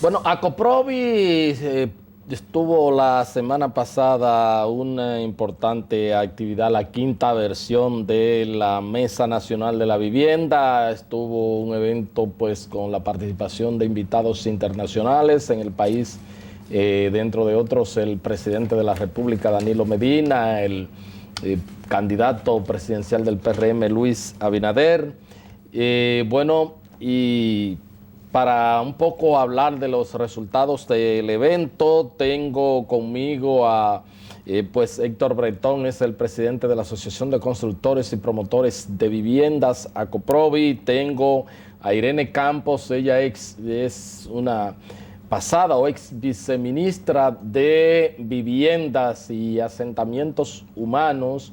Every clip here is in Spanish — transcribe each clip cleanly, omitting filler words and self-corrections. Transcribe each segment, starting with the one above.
Bueno, Acoprovi estuvo la semana pasada una importante actividad, la quinta versión de la Mesa Nacional de la Vivienda. Estuvo un evento pues con la participación de invitados internacionales en el país, dentro de otros el presidente de la República, Danilo Medina, el candidato presidencial del PRM, Luis Abinader. Bueno, y para un poco hablar de los resultados del evento, tengo conmigo a pues Héctor Bretón, es el presidente de la Asociación de Constructores y Promotores de Viviendas, Acoprovi. Tengo a Irene Campos, ella es una pasada o ex viceministra de Viviendas y Asentamientos Humanos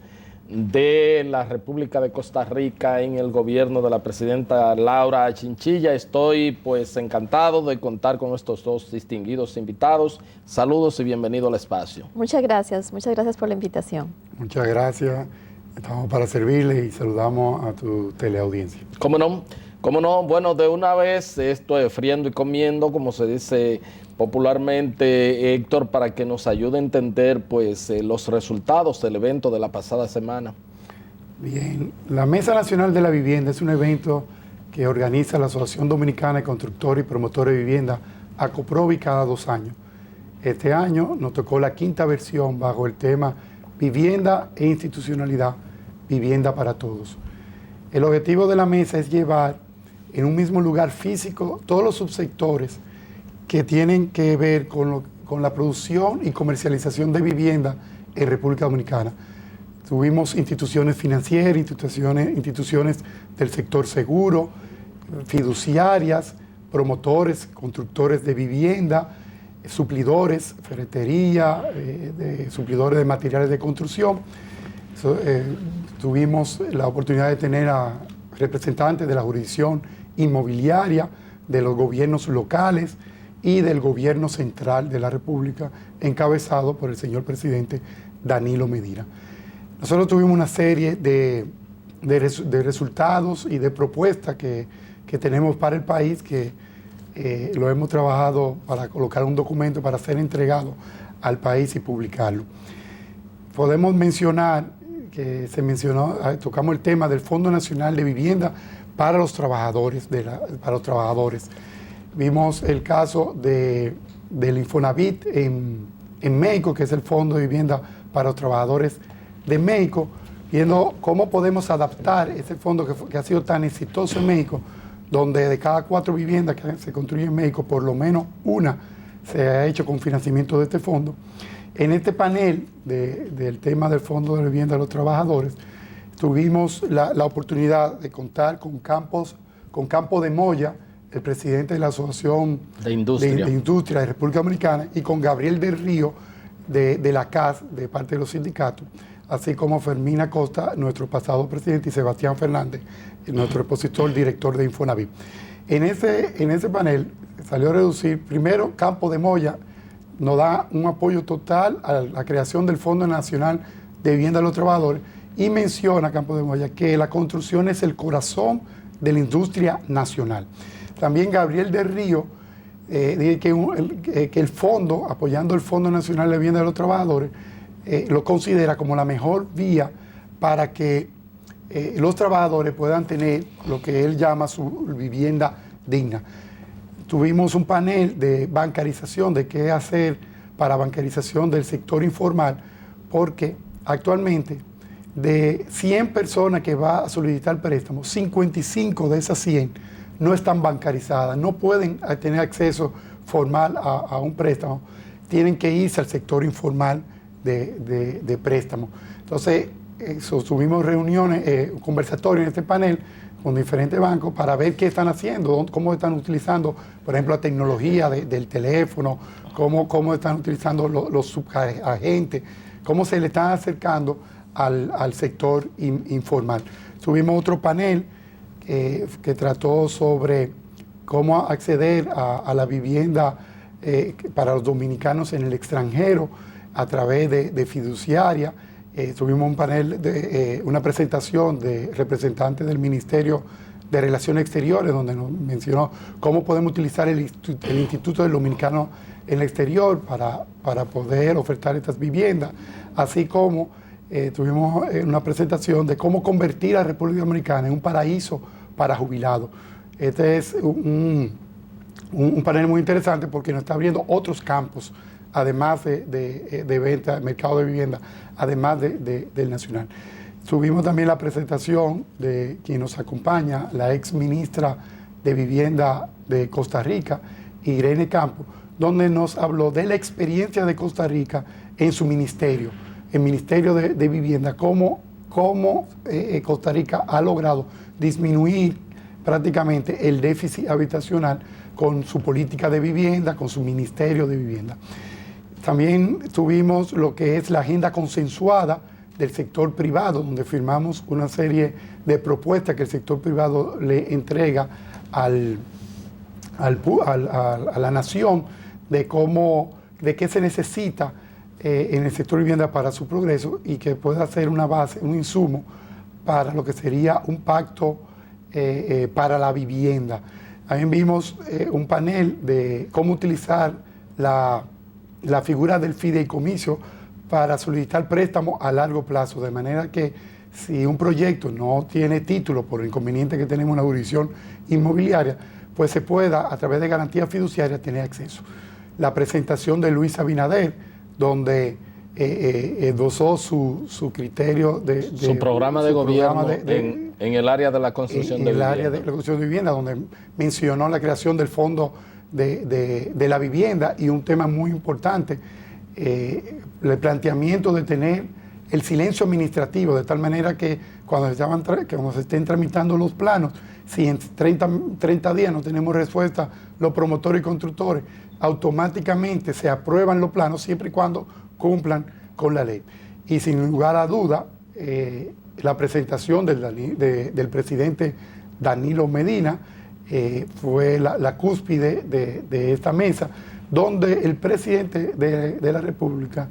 de la República de Costa Rica en el gobierno de la presidenta Laura Chinchilla. Estoy pues encantado de contar con estos dos distinguidos invitados. Saludos y bienvenido al espacio. Muchas gracias por la invitación. Muchas gracias, estamos para servirle y saludamos a tu teleaudiencia. ¿Cómo no? ¿Cómo no? Bueno, de una vez, esto es friendo y comiendo, como se dice popularmente, Héctor, para que nos ayude a entender pues los resultados del evento de la pasada semana. Bien, la Mesa Nacional de la Vivienda es un evento que organiza la Asociación Dominicana de Constructores y Promotores de Vivienda, Acoprovi, cada 2 años. Este año nos tocó la quinta versión bajo el tema Vivienda e Institucionalidad, Vivienda para Todos. El objetivo de la mesa es llevar en un mismo lugar físico todos los subsectores que tienen que ver con la producción y comercialización de vivienda en República Dominicana. Tuvimos instituciones financieras, instituciones del sector seguro, fiduciarias, promotores, constructores de vivienda, suplidores, ferretería, suplidores de materiales de construcción. Tuvimos la oportunidad de tener a representantes de la jurisdicción inmobiliaria, de los gobiernos locales y del gobierno central de la República, encabezado por el señor presidente Danilo Medina. Nosotros tuvimos una serie de resultados y de propuestas que tenemos para el país, que lo hemos trabajado para colocar un documento para ser entregado al país y publicarlo. Podemos mencionar que tocamos el tema del Fondo Nacional de Vivienda para los trabajadores. Vimos el caso del Infonavit en México, que es el Fondo de Vivienda para los Trabajadores de México, viendo cómo podemos adaptar ese fondo que ha sido tan exitoso en México, donde de cada 4 viviendas que se construyen en México, por lo menos una se ha hecho con financiamiento de este fondo. En este panel del tema del Fondo de Vivienda de los Trabajadores, tuvimos la oportunidad de contar con Campo de Moya, el presidente de la Asociación de Industria de República Dominicana, y con Gabriel del Río, de la CAS, de parte de los sindicatos, así como Fermín Acosta, nuestro pasado presidente, y Sebastián Fernández, nuestro expositor, director de Infonavit. En ese panel salió a reducir, primero, Campo de Moya nos da un apoyo total a la creación del Fondo Nacional de Vivienda de los Trabajadores, y menciona, Campo de Moya, que la construcción es el corazón de la industria nacional. También Gabriel del Río dice que el fondo, apoyando el Fondo Nacional de Vivienda de los Trabajadores, lo considera como la mejor vía para que los trabajadores puedan tener lo que él llama su vivienda digna. Tuvimos un panel de bancarización, de qué hacer para bancarización del sector informal, porque actualmente de 100 personas que va a solicitar préstamos, 55 de esas 100 no están bancarizadas, no pueden tener acceso formal a un préstamo, tienen que irse al sector informal de préstamo. Entonces, tuvimos reuniones, conversatorios en este panel con diferentes bancos para ver qué están haciendo, cómo están utilizando, por ejemplo, la tecnología del teléfono, cómo están utilizando los subagentes, cómo se le están acercando al sector informal. Tuvimos otro panel que trató sobre cómo acceder a la vivienda para los dominicanos en el extranjero a través de fiduciaria. Tuvimos un panel, una presentación de representantes del Ministerio de Relaciones Exteriores, donde nos mencionó cómo podemos utilizar el Instituto del Dominicano en el exterior para poder ofertar estas viviendas, así como tuvimos una presentación de cómo convertir a la República Dominicana en un paraíso para jubilados. Este es un panel muy interesante porque nos está abriendo otros campos, además de venta, mercado de vivienda, además del nacional. Tuvimos también la presentación de quien nos acompaña, la ex ministra de Vivienda de Costa Rica, Irene Campos, donde nos habló de la experiencia de Costa Rica en su ministerio, el Ministerio de Vivienda, cómo Costa Rica ha logrado disminuir prácticamente el déficit habitacional con su política de vivienda, con su Ministerio de Vivienda. También tuvimos lo que es la agenda consensuada del sector privado, donde firmamos una serie de propuestas que el sector privado le entrega a la nación de qué se necesita en el sector de vivienda para su progreso y que pueda ser una base, un insumo para lo que sería un pacto para la vivienda. También vimos un panel de cómo utilizar la figura del fideicomiso para solicitar préstamos a largo plazo, de manera que si un proyecto no tiene título por el inconveniente que tenemos en la jurisdicción inmobiliaria, pues se pueda, a través de garantías fiduciarias, tener acceso. La presentación de Luis Abinader, donde esbozó su criterio su programa de gobierno en el área de la construcción de vivienda. En el área de la construcción de vivienda, donde mencionó la creación del Fondo de la Vivienda y un tema muy importante, el planteamiento de tener el silencio administrativo, de tal manera que cuando se estén tramitando los planos, si en 30 días no tenemos respuesta, los promotores y constructores automáticamente se aprueban los planos siempre y cuando cumplan con la ley. Y sin lugar a duda, la presentación del presidente Danilo Medina fue la cúspide de esta mesa, donde el presidente de la República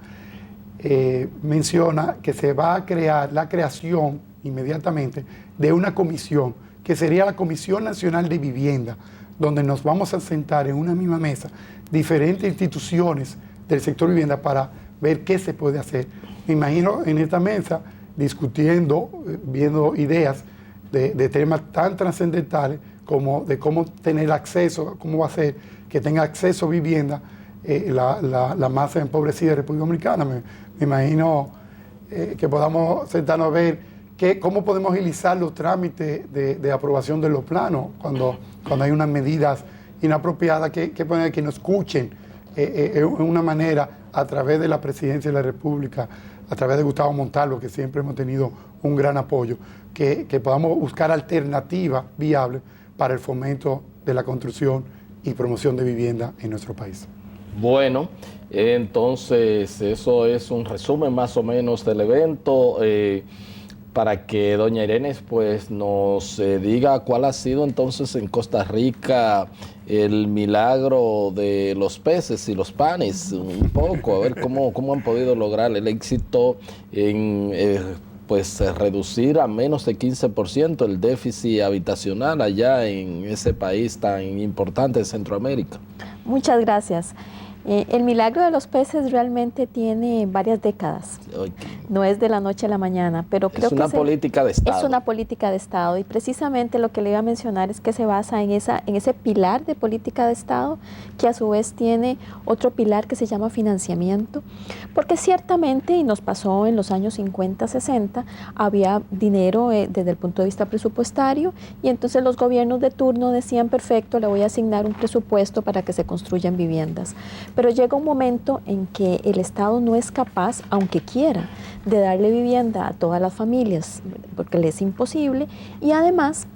menciona que se va a crear la creación inmediatamente de una comisión, que sería la Comisión Nacional de Vivienda, donde nos vamos a sentar en una misma mesa diferentes instituciones del sector vivienda para ver qué se puede hacer. Me imagino en esta mesa discutiendo, viendo ideas de temas tan trascendentales como de cómo tener acceso, cómo va a ser que tenga acceso a vivienda la masa empobrecida de la República Dominicana. Me imagino que podamos sentarnos a ver cómo podemos agilizar los trámites de aprobación de los planos cuando hay unas medidas inapropiadas, que nos escuchen en una manera a través de la Presidencia de la República, a través de Gustavo Montalvo, que siempre hemos tenido un gran apoyo, que podamos buscar alternativas viables para el fomento de la construcción y promoción de vivienda en nuestro país. Bueno, entonces eso es un resumen más o menos del evento, para que doña Irene pues nos diga cuál ha sido entonces en Costa Rica el milagro de los peces y los panes, un poco, a ver cómo han podido lograr el éxito en pues reducir a menos de 15% el déficit habitacional allá en ese país tan importante de Centroamérica. Muchas gracias. El milagro de los peces realmente tiene varias décadas. No es de la noche a la mañana, pero creo que es una política de Estado. Es una política de Estado, y precisamente lo que le iba a mencionar es que se basa en ese pilar de política de Estado, que a su vez tiene otro pilar que se llama financiamiento, porque ciertamente, y nos pasó en los años 50, 60, había dinero desde el punto de vista presupuestario, y entonces los gobiernos de turno decían: perfecto, le voy a asignar un presupuesto para que se construyan viviendas. Pero llega un momento en que el Estado no es capaz, aunque quiera, de darle vivienda a todas las familias, porque le es imposible, y además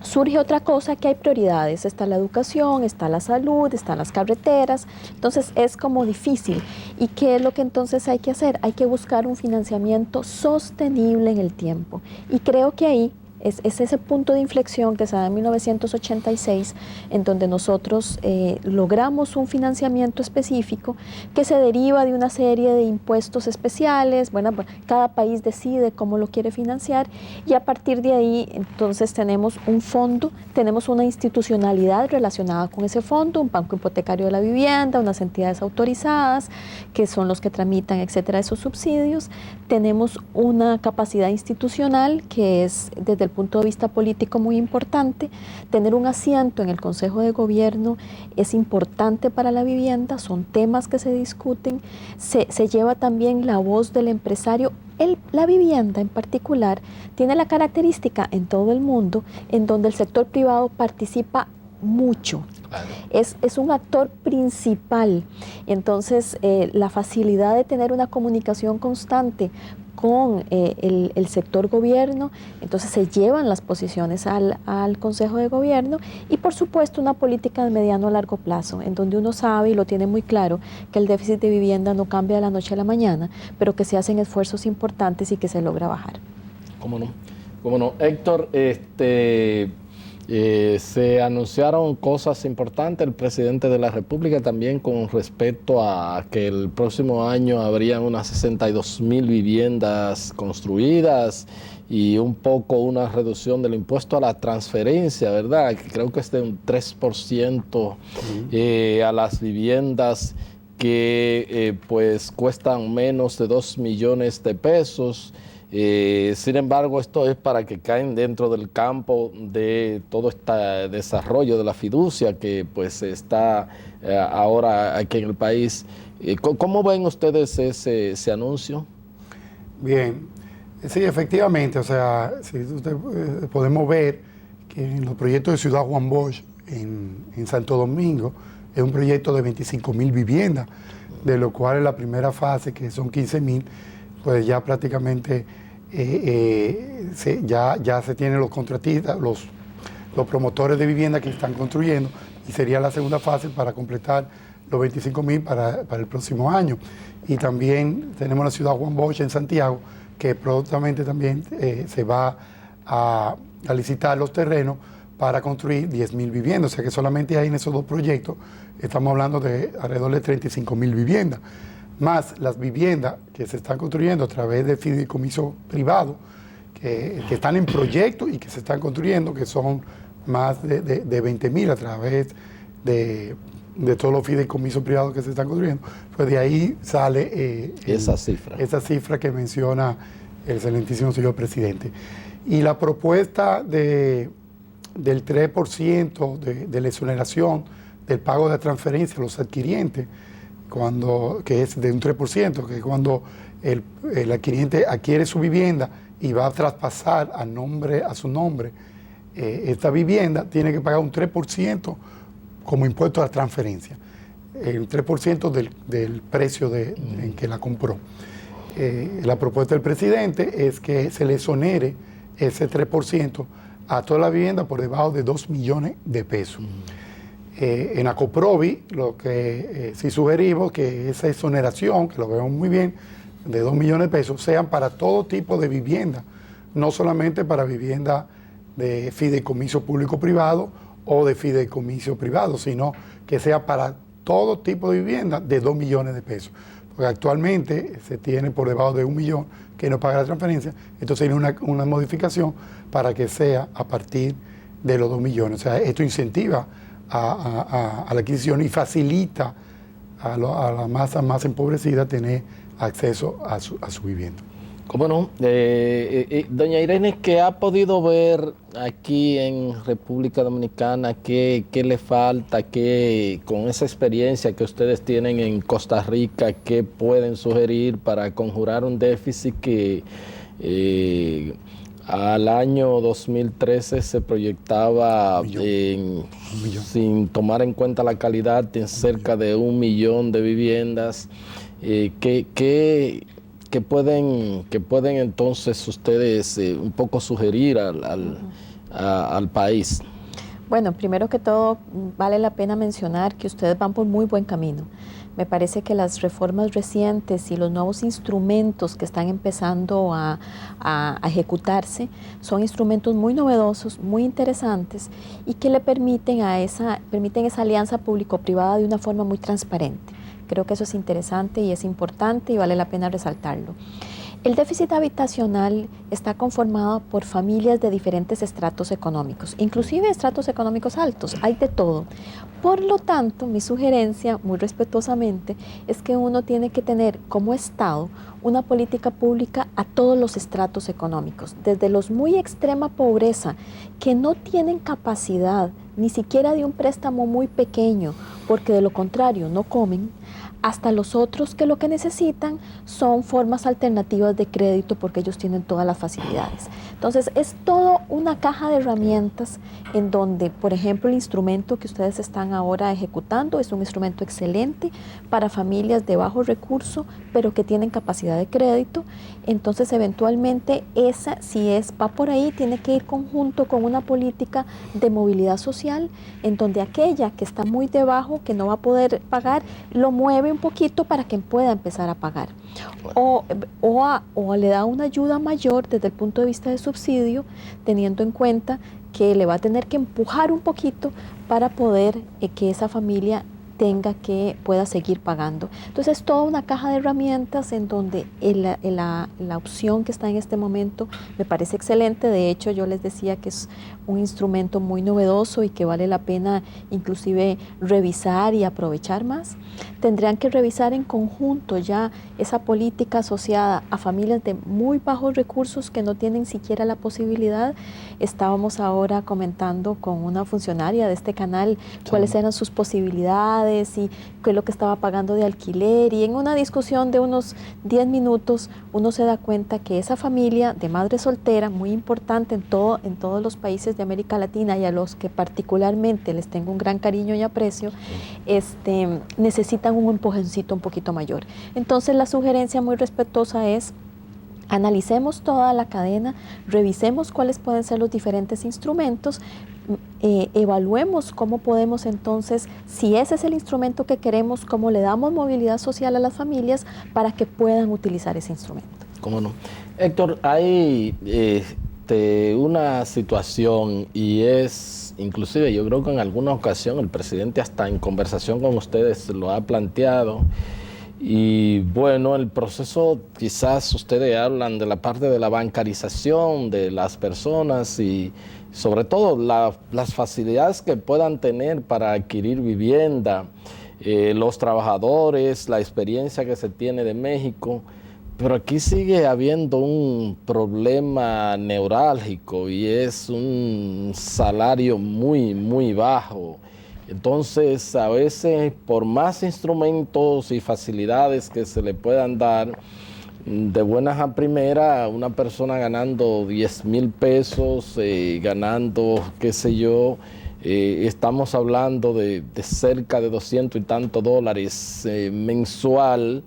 surge otra cosa, que hay prioridades. Está la educación, está la salud, están las carreteras. Entonces es como difícil. ¿Y qué es lo que entonces hay que hacer? Hay que buscar un financiamiento sostenible en el tiempo. Y creo que ahí es ese punto de inflexión que se da en 1986, en donde nosotros logramos un financiamiento específico que se deriva de una serie de impuestos especiales. Bueno, cada país decide cómo lo quiere financiar, y a partir de ahí entonces tenemos un fondo, tenemos una institucionalidad relacionada con ese fondo, un banco hipotecario de la vivienda, unas entidades autorizadas que son los que tramitan, etcétera, esos subsidios. Tenemos una capacidad institucional que es, desde el punto de vista político, muy importante. Tener un asiento en el Consejo de Gobierno es importante para la vivienda, son temas que se discuten, se lleva también la voz del empresario. La vivienda en particular tiene la característica en todo el mundo en donde el sector privado participa mucho. Claro. Es un actor principal. Entonces, la facilidad de tener una comunicación constante con el sector gobierno, entonces se llevan las posiciones al Consejo de Gobierno, y por supuesto una política de mediano a largo plazo, en donde uno sabe y lo tiene muy claro que el déficit de vivienda no cambia de la noche a la mañana, pero que se hacen esfuerzos importantes y que se logra bajar. ¿Cómo no? ¿Cómo no? Héctor, se anunciaron cosas importantes. El presidente de la República también con respecto a que el próximo año habrían unas 62,000 viviendas construidas y un poco una reducción del impuesto a la transferencia, ¿verdad? Que creo que es de un 3% a las viviendas que pues cuestan menos de 2 millones de pesos. Sin embargo, esto es para que caen dentro del campo de todo este desarrollo de la fiducia que pues está ahora aquí en el país. ¿Cómo ven ustedes ese anuncio? Bien, sí, efectivamente, o sea, sí, podemos ver que en los proyectos de Ciudad Juan Bosch en Santo Domingo es un proyecto de 25,000 viviendas, de lo cual en la primera fase, que son 15,000, pues ya prácticamente ya se tienen los contratistas, los promotores de vivienda que están construyendo, y sería la segunda fase para completar los 25,000 para el próximo año. Y también tenemos la Ciudad Juan Bosch en Santiago, que prontamente también se va a licitar los terrenos para construir 10,000 viviendas. O sea que solamente ahí en esos dos proyectos estamos hablando de alrededor de 35,000 viviendas. Más las viviendas que se están construyendo a través de fideicomiso privado, que están en proyecto y que se están construyendo, que son más de 20,000 a través de todos los fideicomisos privados que se están construyendo. Pues de ahí sale esa cifra que menciona el excelentísimo señor presidente. Y la propuesta del 3% de la exoneración del pago de transferencia a los adquirientes, que es de un 3%, que es cuando el adquiriente adquiere su vivienda y va a traspasar a su nombre esta vivienda, tiene que pagar un 3% como impuesto a la transferencia, el 3% del precio en que la compró. La propuesta del presidente es que se le exonere ese 3% a toda la vivienda por debajo de 2 millones de pesos. En ACOPROVI, lo que sí sugerimos que esa exoneración, que lo vemos muy bien, de 2 millones de pesos, sean para todo tipo de vivienda, no solamente para vivienda de fideicomiso público-privado o de fideicomiso privado, sino que sea para todo tipo de vivienda de 2 millones de pesos. Porque actualmente se tiene por debajo de 1 millón que no paga la transferencia, entonces hay una modificación para que sea a partir de los 2 millones. O sea, esto incentiva a la adquisición y facilita a la masa más empobrecida tener acceso a su vivienda. ¿Cómo no? Doña Irene, ¿qué ha podido ver aquí en República Dominicana? ¿Qué le falta? Con esa experiencia que ustedes tienen en Costa Rica, qué pueden sugerir para conjurar un déficit que al año 2013 se proyectaba sin tomar en cuenta la calidad en cerca de 1 millón de viviendas? ¿Qué pueden entonces ustedes un poco sugerir al país? Bueno, primero que todo, vale la pena mencionar que ustedes van por muy buen camino. Me parece que las reformas recientes y los nuevos instrumentos que están empezando a ejecutarse son instrumentos muy novedosos, muy interesantes y que le permiten esa alianza público-privada de una forma muy transparente. Creo que eso es interesante y es importante y vale la pena resaltarlo. El déficit habitacional está conformado por familias de diferentes estratos económicos, inclusive estratos económicos altos, hay de todo. Por lo tanto, mi sugerencia, muy respetuosamente, es que uno tiene que tener como Estado una política pública a todos los estratos económicos, desde los muy extrema pobreza, que no tienen capacidad ni siquiera de un préstamo muy pequeño, porque de lo contrario no comen, hasta los otros que lo que necesitan son formas alternativas de crédito porque ellos tienen todas las facilidades. Entonces es todo una caja de herramientas en donde, por ejemplo, el instrumento que ustedes están ahora ejecutando es un instrumento excelente para familias de bajo recurso, pero que tienen capacidad de crédito. Entonces eventualmente esa, si va por ahí, tiene que ir conjunto con una política de movilidad social en donde aquella que está muy debajo, que no va a poder pagar, lo mueve un poquito para que pueda empezar a pagar. O le da una ayuda mayor desde el punto de vista de subsidio, teniendo en cuenta que le va a tener que empujar un poquito para poder que esa familia pueda seguir pagando. Entonces es toda una caja de herramientas en donde la opción que está en este momento me parece excelente. De hecho, yo les decía que es un instrumento muy novedoso y que vale la pena inclusive revisar y aprovechar más. Tendrían que revisar en conjunto ya esa política asociada a familias de muy bajos recursos que no tienen siquiera la posibilidad. Estábamos ahora comentando con una funcionaria de este canal cuáles eran sus posibilidades y qué es lo que estaba pagando de alquiler, y en una discusión de unos 10 minutos uno se da cuenta que esa familia de madre soltera, muy importante en todos los países de América Latina y a los que particularmente les tengo un gran cariño y aprecio, necesitan un empujoncito un poquito mayor. Entonces la sugerencia muy respetuosa es: analicemos toda la cadena, revisemos cuáles pueden ser los diferentes instrumentos, evaluemos cómo podemos entonces, si ese es el instrumento que queremos, cómo le damos movilidad social a las familias para que puedan utilizar ese instrumento. ¿Cómo no? Héctor, hay una situación, y es, inclusive yo creo que en alguna ocasión el presidente hasta en conversación con ustedes lo ha planteado. Y bueno, el proceso, quizás ustedes hablan de la parte de la bancarización de las personas y sobre todo las facilidades que puedan tener para adquirir vivienda, los trabajadores, la experiencia que se tiene de México, pero aquí sigue habiendo un problema neurálgico y es un salario muy, muy bajo. Entonces, a veces, por más instrumentos y facilidades que se le puedan dar, de buenas a primera, una persona ganando 10,000 pesos, ganando, qué sé yo, estamos hablando de cerca de 200 y tantos dólares mensual,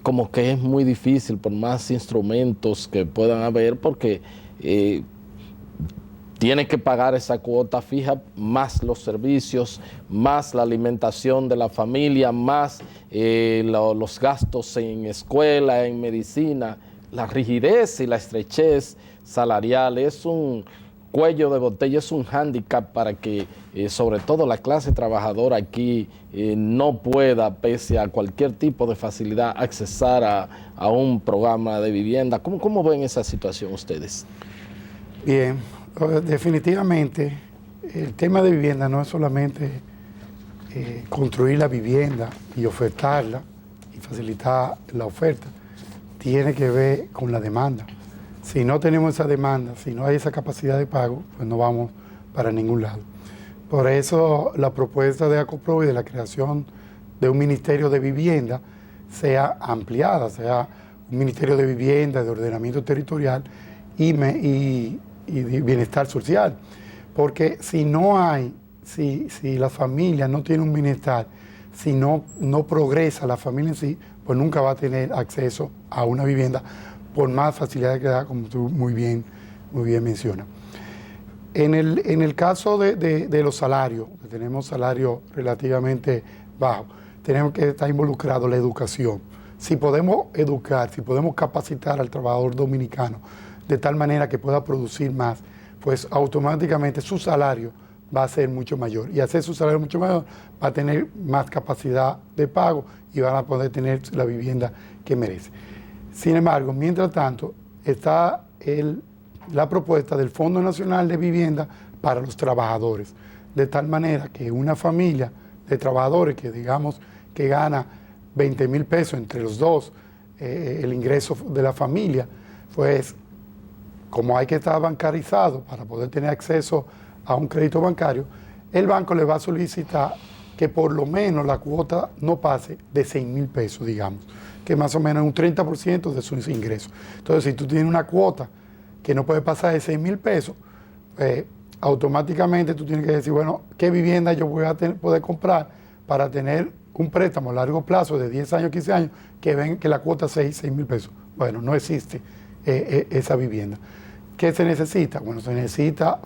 como que es muy difícil por más instrumentos que puedan haber, porque tiene que pagar esa cuota fija, más los servicios, más la alimentación de la familia, más los gastos en escuela, en medicina. La rigidez y la estrechez salarial es un cuello de botella, es un hándicap para que sobre todo la clase trabajadora aquí no pueda, pese a cualquier tipo de facilidad, accesar a un programa de vivienda. ¿Cómo ven esa situación ustedes? Bien. Definitivamente, el tema de vivienda no es solamente construir la vivienda y ofertarla y facilitar la oferta, tiene que ver con la demanda. Si no tenemos esa demanda, si no hay esa capacidad de pago, pues no vamos para ningún lado. Por eso la propuesta de ACOPRO y de la creación de un Ministerio de Vivienda sea ampliada, sea un Ministerio de Vivienda, de Ordenamiento Territorial y bienestar social, porque si las familias no tienen un bienestar, si no progresa la familia en sí, pues pues nunca va a tener acceso a una vivienda por más facilidades que da, como tú muy bien mencionas. En el caso de los salarios, que tenemos salarios relativamente bajos, tenemos que estar involucrado la educación. Si podemos educar, si podemos capacitar al trabajador dominicano de tal manera que pueda producir más, pues automáticamente su salario va a ser mucho mayor. Y hacer su salario mucho mayor va a tener más capacidad de pago y van a poder tener la vivienda que merece. Sin embargo, mientras tanto, está la propuesta del Fondo Nacional de Vivienda para los trabajadores, de tal manera que una familia de trabajadores que digamos que gana 20,000 pesos entre los dos, el ingreso de la familia, pues como hay que estar bancarizado para poder tener acceso a un crédito bancario, el banco le va a solicitar que por lo menos la cuota no pase de 6,000 pesos, digamos, que más o menos es un 30% de sus ingresos. Entonces, si tú tienes una cuota que no puede pasar de 6,000 pesos, automáticamente tú tienes que decir, bueno, ¿qué vivienda yo voy a poder comprar para tener un préstamo a largo plazo de 10 años, 15 años, que la cuota sea 6,000 pesos? Bueno, no existe esa vivienda. ¿Qué se necesita? Bueno, se necesita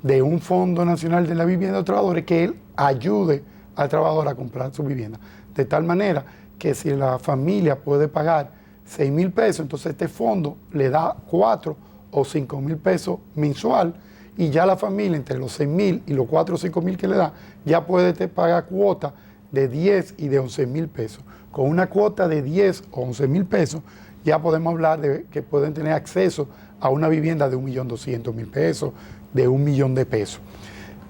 de un Fondo Nacional de la Vivienda de los Trabajadores que él ayude al trabajador a comprar su vivienda. De tal manera que si la familia puede pagar 6,000 pesos, entonces este fondo le da 4 o 5,000 pesos mensual y ya la familia entre los 6,000 y los 4 o 5,000 que le da, ya puede pagar cuotas de 10 y de 11,000 pesos. Con una cuota de 10 o 11,000 pesos, ya podemos hablar de que pueden tener acceso a una vivienda de 1.200.000 pesos, de 1 millón de pesos.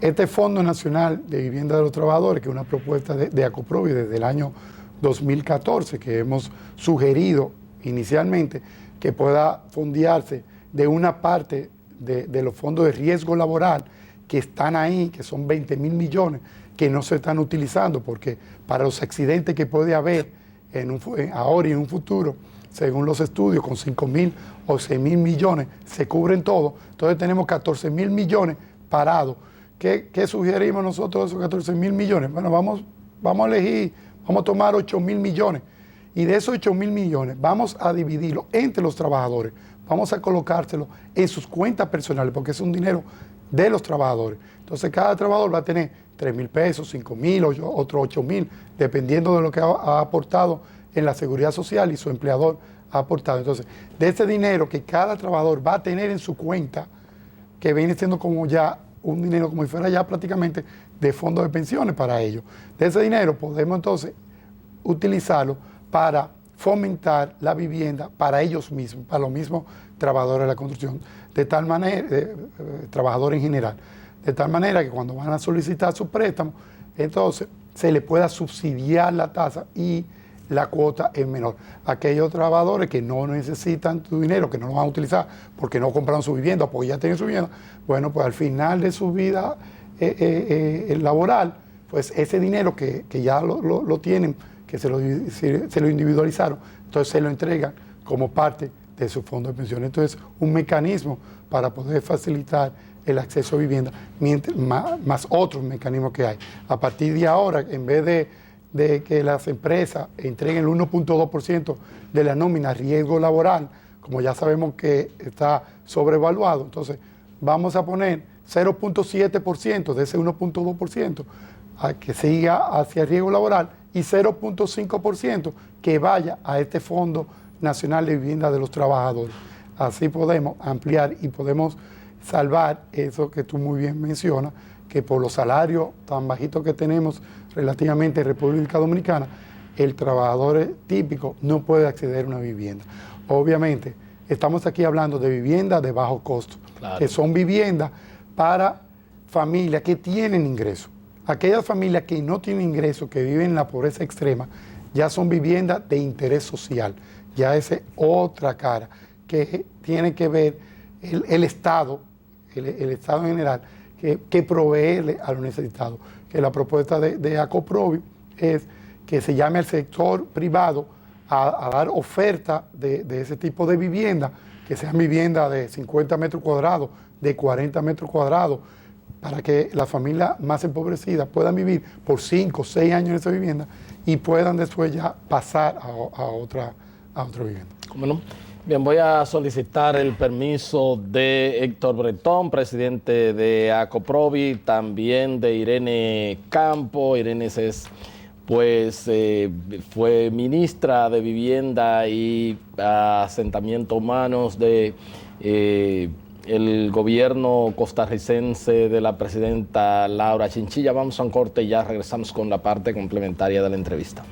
Este Fondo Nacional de Vivienda de los Trabajadores, que es una propuesta de ACOPROVI desde el año 2014, que hemos sugerido inicialmente que pueda fondearse de una parte de los fondos de riesgo laboral que están ahí, que son 20,000 millones, que no se están utilizando, porque para los accidentes que puede haber ahora y en un futuro, según los estudios, con 5,000 o 6,000 millones se cubren todo. Entonces tenemos 14,000 millones parados. ¿Qué sugerimos nosotros de esos 14,000 millones? Bueno, vamos a elegir, vamos a tomar 8,000 millones. Y de esos 8,000 millones vamos a dividirlo entre los trabajadores. Vamos a colocárselo en sus cuentas personales, porque es un dinero de los trabajadores. Entonces cada trabajador va a tener 3,000 pesos, 5,000, otros 8,000, dependiendo de lo que ha aportado en la seguridad social y su empleador ha aportado. Entonces, de ese dinero que cada trabajador va a tener en su cuenta, que viene siendo como ya un dinero, como si fuera ya prácticamente de fondo de pensiones para ellos, de ese dinero podemos entonces utilizarlo para fomentar la vivienda para ellos mismos, para los mismos trabajadores de la construcción, de tal manera, trabajadores en general, de tal manera que cuando van a solicitar su préstamo, entonces se le pueda subsidiar la tasa y la cuota es menor. Aquellos trabajadores que no necesitan tu dinero, que no lo van a utilizar porque no compraron su vivienda o porque ya tienen su vivienda, bueno, pues al final de su vida laboral, pues ese dinero que ya lo tienen, que se lo individualizaron, entonces se lo entregan como parte de su fondo de pensiones. Entonces, un mecanismo para poder facilitar el acceso a vivienda, más otros mecanismos que hay. A partir de ahora, en vez de que las empresas entreguen el 1.2% de la nómina a riesgo laboral, como ya sabemos que está sobrevaluado, entonces vamos a poner 0.7% de ese 1.2% a que siga hacia riesgo laboral y 0.5% que vaya a este Fondo Nacional de Vivienda de los Trabajadores. Así podemos ampliar y podemos salvar eso que tú muy bien mencionas, que por los salarios tan bajitos que tenemos relativamente en República Dominicana, el trabajador típico no puede acceder a una vivienda. Obviamente, estamos aquí hablando de viviendas de bajo costo, claro, que son viviendas para familias que tienen ingresos. Aquellas familias que no tienen ingresos, que viven en la pobreza extrema, ya son viviendas de interés social. Ya esa es otra cara, que tiene que ver el Estado, el Estado en general, que proveerle a los necesitados. Que la propuesta de ACOPROVI es que se llame al sector privado a dar oferta de ese tipo de vivienda, que sean viviendas de 50 metros cuadrados, de 40 metros cuadrados, para que las familias más empobrecidas puedan vivir por 5 o 6 años en esa vivienda y puedan después ya pasar a otra vivienda. ¿Cómo no? Bien, voy a solicitar el permiso de Héctor Bretón, presidente de ACOPROVI, también de Irene Campo. Irene es, pues, fue ministra de Vivienda y Asentamiento Humanos de el gobierno costarricense de la presidenta Laura Chinchilla. Vamos a un corte y ya regresamos con la parte complementaria de la entrevista.